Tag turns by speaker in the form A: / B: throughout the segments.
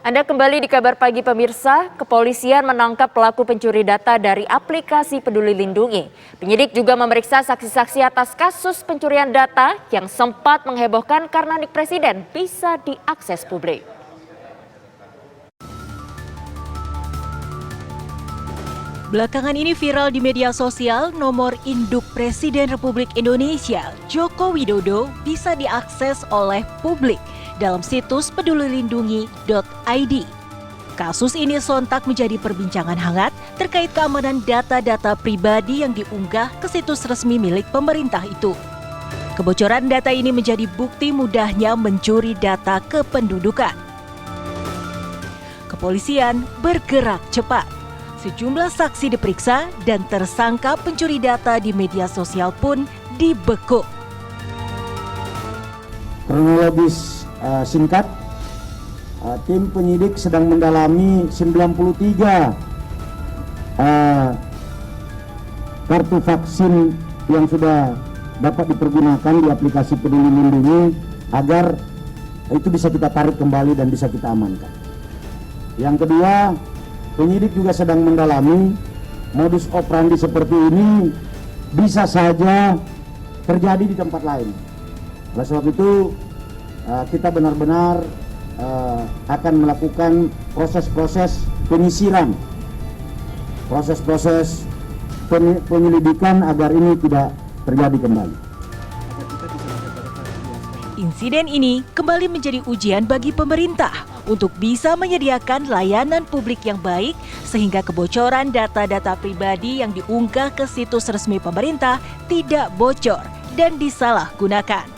A: Anda kembali di Kabar Pagi pemirsa, kepolisian menangkap pelaku pencuri data dari aplikasi Peduli Lindungi. Penyidik juga memeriksa saksi-saksi atas kasus pencurian data yang sempat menghebohkan karena nik presiden bisa diakses publik.
B: Belakangan ini viral di media sosial nomor induk Presiden Republik Indonesia, Joko Widodo, bisa diakses oleh publik dalam situs pedulilindungi.id. Kasus ini sontak menjadi perbincangan hangat terkait keamanan data-data pribadi yang diunggah ke situs resmi milik pemerintah itu. Kebocoran data ini menjadi bukti mudahnya mencuri data kependudukan. Kepolisian bergerak cepat. Sejumlah saksi diperiksa dan tersangka pencuri data di media sosial pun dibekuk.
C: Kronologis singkat, tim penyidik sedang mendalami 93 kartu vaksin yang sudah dapat dipergunakan di aplikasi Peduli Lindungi agar itu bisa kita tarik kembali dan bisa kita amankan. Yang kedua, penyidik juga sedang mendalami modus operandi seperti ini bisa saja terjadi di tempat lain. Oleh sebab itu kita benar-benar akan melakukan proses-proses penyisiran, proses-proses penyelidikan agar ini tidak terjadi kembali.
B: Insiden ini kembali menjadi ujian bagi pemerintah untuk bisa menyediakan layanan publik yang baik sehingga kebocoran data-data pribadi yang diunggah ke situs resmi pemerintah tidak bocor dan disalahgunakan.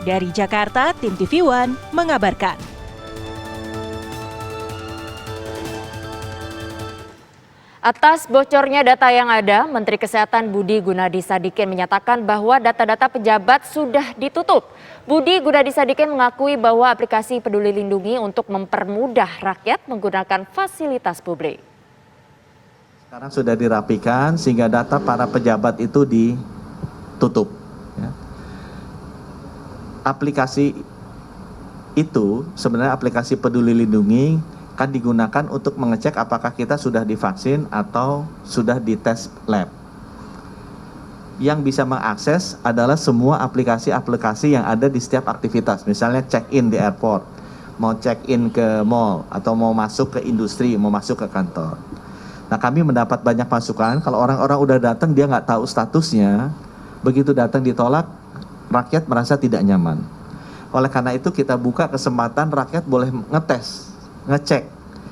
B: Dari Jakarta, tim TV One mengabarkan.
A: Atas bocornya data yang ada, Menteri Kesehatan Budi Gunadi Sadikin menyatakan bahwa data-data pejabat sudah ditutup. Budi Gunadi Sadikin mengakui bahwa aplikasi Peduli Lindungi untuk mempermudah rakyat menggunakan fasilitas publik.
D: Sekarang sudah dirapikan sehingga data para pejabat itu ditutup. Ya. Aplikasi itu sebenarnya aplikasi Peduli Lindungi kan digunakan untuk mengecek apakah kita sudah divaksin atau sudah dites lab. Yang bisa mengakses adalah semua aplikasi-aplikasi yang ada di setiap aktivitas. Misalnya check-in di airport, mau check-in ke mall, atau mau masuk ke industri, mau masuk ke kantor. Nah, kami mendapat banyak masukan, kalau orang-orang udah datang dia nggak tahu statusnya, begitu datang ditolak, rakyat merasa tidak nyaman. Oleh karena itu kita buka kesempatan rakyat boleh ngetes, ngecek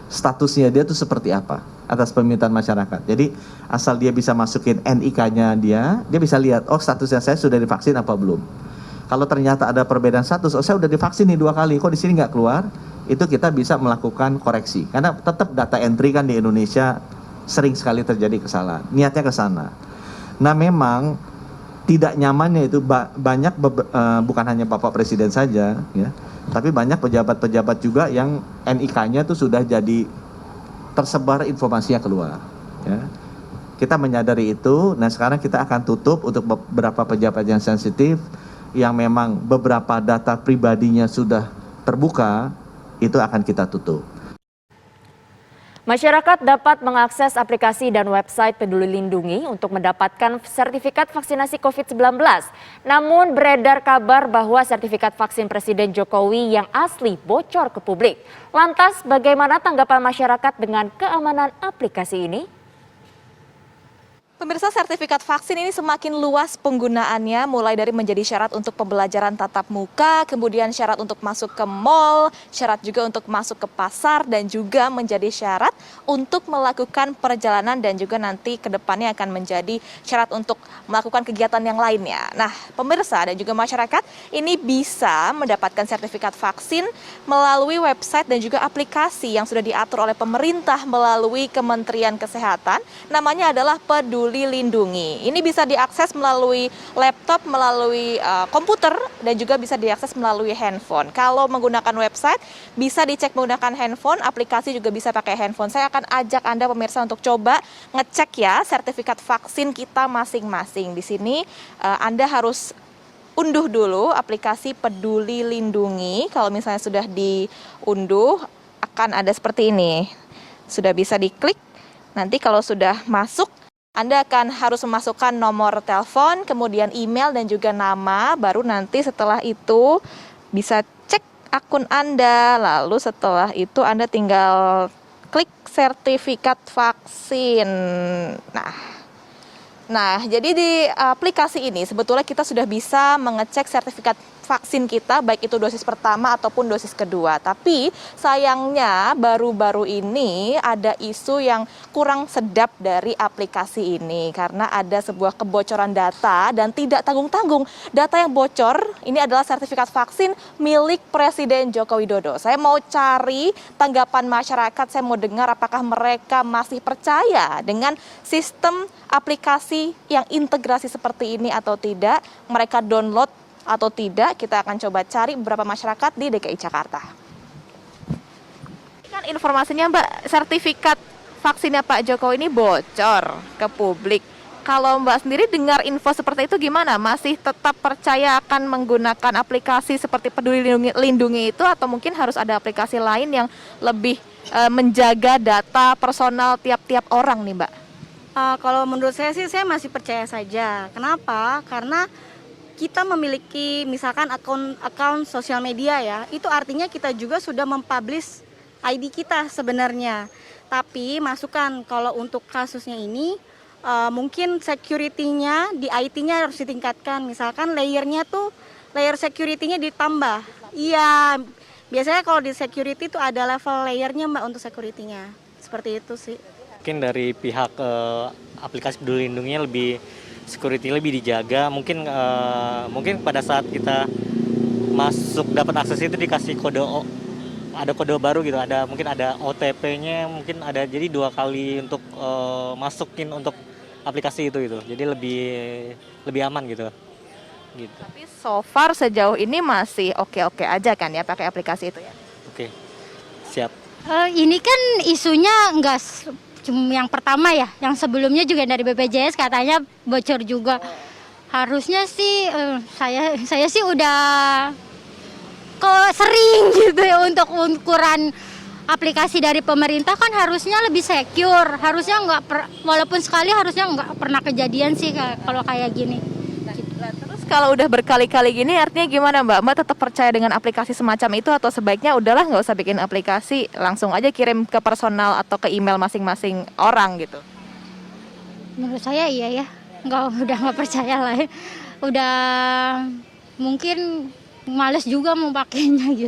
D: statusnya dia tuh seperti apa atas permintaan masyarakat. Jadi asal dia bisa masukin NIK-nya dia bisa lihat, oh statusnya saya sudah divaksin apa belum. Kalau ternyata ada perbedaan status, oh saya udah divaksin nih 2 kali, kok di sini nggak keluar, itu kita bisa melakukan koreksi. Karena tetap data entry kan di Indonesia sering sekali terjadi kesalahan. Niatnya ke sana. Nah memang tidak nyamannya itu banyak bukan hanya Bapak Presiden saja, ya, tapi banyak pejabat-pejabat juga yang NIK-nya itu sudah jadi tersebar informasinya keluar. Ya. Kita menyadari itu, nah sekarang kita akan tutup untuk beberapa pejabat yang sensitif, yang memang beberapa data pribadinya sudah terbuka, itu akan kita tutup.
A: Masyarakat dapat mengakses aplikasi dan website Peduli Lindungi untuk mendapatkan sertifikat vaksinasi COVID-19. Namun beredar kabar bahwa sertifikat vaksin Presiden Jokowi yang asli bocor ke publik. Lantas bagaimana tanggapan masyarakat dengan keamanan aplikasi ini?
E: Pemirsa, sertifikat vaksin ini semakin luas penggunaannya, mulai dari menjadi syarat untuk pembelajaran tatap muka, kemudian syarat untuk masuk ke mal, syarat juga untuk masuk ke pasar, dan juga menjadi syarat untuk melakukan perjalanan dan juga nanti ke depannya akan menjadi syarat untuk melakukan kegiatan yang lainnya. Nah, pemirsa dan juga masyarakat ini bisa mendapatkan sertifikat vaksin melalui website dan juga aplikasi yang sudah diatur oleh pemerintah melalui Kementerian Kesehatan. Namanya adalah Peduli Lindungi. Ini bisa diakses melalui laptop, melalui komputer, dan juga bisa diakses melalui handphone. Kalau menggunakan website, bisa dicek menggunakan handphone, aplikasi juga bisa pakai handphone. Saya akan ajak Anda pemirsa untuk coba ngecek ya sertifikat vaksin kita masing-masing. Di sini Anda harus unduh dulu aplikasi Peduli Lindungi. Kalau misalnya sudah diunduh, akan ada seperti ini. Sudah bisa diklik. Nanti kalau sudah masuk, Anda akan harus memasukkan nomor telepon, kemudian email dan juga nama. Baru nanti setelah itu bisa cek akun Anda. Lalu setelah itu Anda tinggal klik sertifikat vaksin. Nah, jadi di aplikasi ini sebetulnya kita sudah bisa mengecek sertifikat vaksin kita, baik itu dosis pertama ataupun dosis kedua. Tapi sayangnya baru-baru ini ada isu yang kurang sedap dari aplikasi ini. Karena ada sebuah kebocoran data dan tidak tanggung-tanggung. Data yang bocor ini adalah sertifikat vaksin milik Presiden Joko Widodo. Saya mau cari tanggapan masyarakat, saya mau dengar apakah mereka masih percaya dengan sistem aplikasi yang integrasi seperti ini atau tidak, mereka download atau tidak. Kita akan coba cari beberapa masyarakat di DKI Jakarta. Kan informasinya Mbak, sertifikat vaksinnya Pak Jokowi ini bocor ke publik. Kalau Mbak sendiri dengar info seperti itu gimana? Masih tetap percaya akan menggunakan aplikasi seperti Peduli Lindungi itu, atau mungkin harus ada aplikasi lain yang lebih menjaga data personal tiap-tiap orang nih Mbak?
F: Kalau menurut saya sih, saya masih percaya saja. Kenapa? Karena kita memiliki misalkan akun sosial media ya, itu artinya kita juga sudah mempublish ID kita sebenarnya. Tapi masukan kalau untuk kasusnya ini, mungkin security-nya di IT-nya harus ditingkatkan. Misalkan layer security-nya ditambah. Iya, biasanya kalau di security itu ada level layernya Mbak untuk security-nya. Seperti itu sih.
G: Mungkin dari pihak aplikasi Peduli Lindunginya security lebih dijaga. Mungkin pada saat kita masuk dapat akses itu dikasih ada kode baru gitu, mungkin ada OTP-nya, mungkin ada, jadi 2 kali untuk masukin untuk aplikasi itu gitu. Jadi lebih aman gitu.
E: Tapi so far sejauh ini masih oke-oke aja kan ya pakai aplikasi itu ya?
G: Oke, siap.
H: Ini kan isunya enggak cuma yang pertama ya, yang sebelumnya juga dari BPJS katanya bocor juga. Harusnya sih saya sih udah sering gitu ya, untuk ukuran aplikasi dari pemerintah kan harusnya lebih secure. Harusnya walaupun sekali harusnya nggak pernah kejadian sih kalau kayak gini.
E: Kalau udah berkali-kali gini artinya gimana Mbak? Mbak tetap percaya dengan aplikasi semacam itu, atau sebaiknya udahlah nggak usah bikin aplikasi, langsung aja kirim ke personal atau ke email masing-masing orang gitu?
H: Menurut saya iya ya, udah nggak percaya lah ya. Udah mungkin males juga mau pakainya gitu.